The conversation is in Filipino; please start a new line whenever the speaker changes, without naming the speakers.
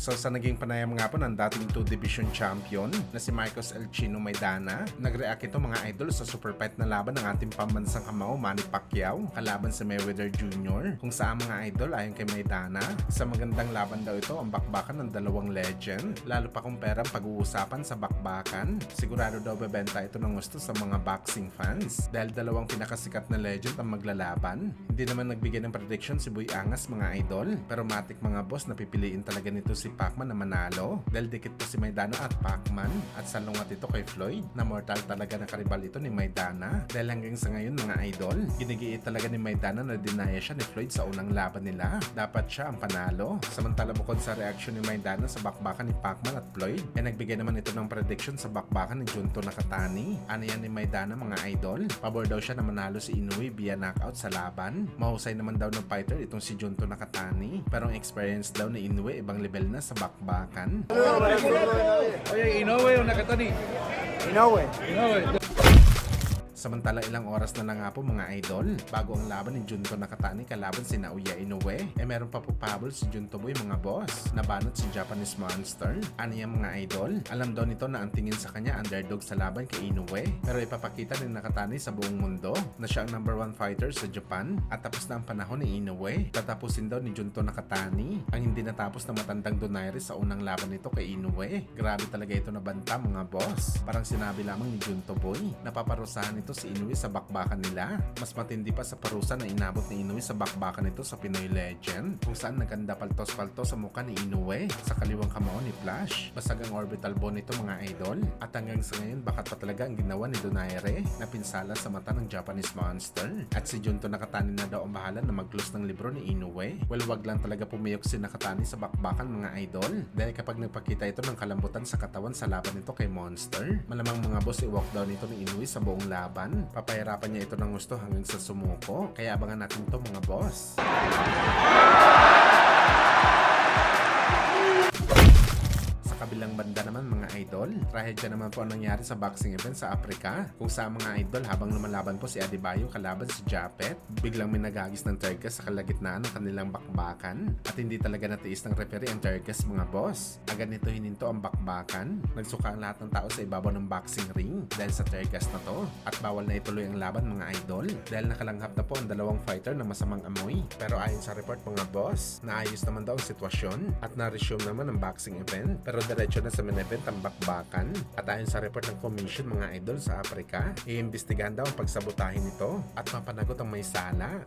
So sa naging panayam nga po ng dating 2 Division champion na si Marcos El Chino Maidana, nag-react ito mga idol sa super fight na laban ng ating pambansang kamao Manny Pacquiao kalaban si Mayweather Jr. Kung saan mga idol ayon kay Maidana, sa magandang laban daw ito ang bakbakan ng dalawang legend. Lalo pa kung perang pag-uusapan sa bakbakan, sigurado daw bebenta ito ng gusto sa mga boxing fans dahil dalawang pinakasikat na legend ang maglalaban. Hindi naman nagbigay ng prediction si Boy Angas mga idol, pero matik mga boss na pipiliin talaga nito si Pacman na manalo dahil dikit po si Maidana at Pacman at salungat ito kay Floyd na mortal talaga na karibal ito ni Maidana dahil hanggang sa ngayon mga idol, ginigiit talaga ni Maidana na dinaya siya ni Floyd sa unang laban nila. Dapat siya ang panalo. Samantala bukod sa reaction ni Maidana sa bakbakan ni Pacman at Floyd, nagbigay naman ito ng prediction sa bakbakan ni Junto Nakatani. Ano yan ni Maidana mga idol? Pabor daw siya na manalo si Inoue via knockout sa laban. Mahusay naman daw ng fighter itong si Junto Nakatani, pero ang experience daw ni Inoue ibang level na sa bakbakan.
Oye, Inoue o Nakatani?
Inoue.
Samantala ilang oras na lang nga po mga idol bago ang laban ni Junto Nakatani kalaban si Naoya Inoue, meron pa po pabol si Junto Boy mga boss, nabanat si Japanese Monster. Ano yan mga idol? Alam daw nito na ang tingin sa kanya underdog sa laban kay Inoue, pero ipapakita ni Nakatani sa buong mundo na siya ang number 1 fighter sa Japan at tapos na ang panahon ni Inoue. Tatapusin daw ni Junto Nakatani ang hindi natapos na matandang donaire sa unang laban nito kay Inoue. Grabe talaga ito na banta mga boss. Parang sinabi lamang ni Junto Boy na paparusahan ito si Inoue sa bakbakan nila. Mas matindi pa sa parusa na inabot ni Inoue sa bakbakan nito sa Pinoy Legend, kung saan naganda paltos-paltos sa mukha ni Inoue sa kaliwang kamao ni Flash. Basag ang orbital bone nito mga idol at hanggang sa ngayon bakat pa talaga ang ginawa ni Donaire na pinsala sa mata ng Japanese Monster. At si Junto Nakatani na daw ang bahala na mag-close ng libro ni Inoue. Well, wag lang talaga pumiyok si Nakatani sa bakbakan mga idol dahil kapag nagpakita ito ng kalambutan sa katawan sa laban nito kay Monster, malamang mga boss i-walk down nito ni Inoue sa buong laban. Papahirapan niya ito ng gusto hanggang sa sumuko. Kaya abangan natin to mga boss. Kabilang banda naman mga idol, trahedya naman po ang nangyari sa boxing event sa Africa, kung saan mga idol habang lumalaban po si Adebayo kalaban si Japet, biglang may nagagis ng tergas sa kalagitnaan ng kanilang bakbakan at hindi talaga natiis ng referee ang tergas mga boss. Agad nito hininto ang bakbakan, nagsuka ang lahat ng tao sa ibabaw ng boxing ring dahil sa tergas na to at bawal na ituloy ang laban mga idol dahil nakalanghap na po ang dalawang fighter na masamang amoy. Pero ayon sa report mga boss, naayos naman daw ang sitwasyon at na-resume naman ang boxing event, pero diretso na sa main event ang bakbakan. At ayon sa report ng commission mga idol sa Africa, iimbestigahan daw ang pagsabotahin nito at mapanagot ang may sala.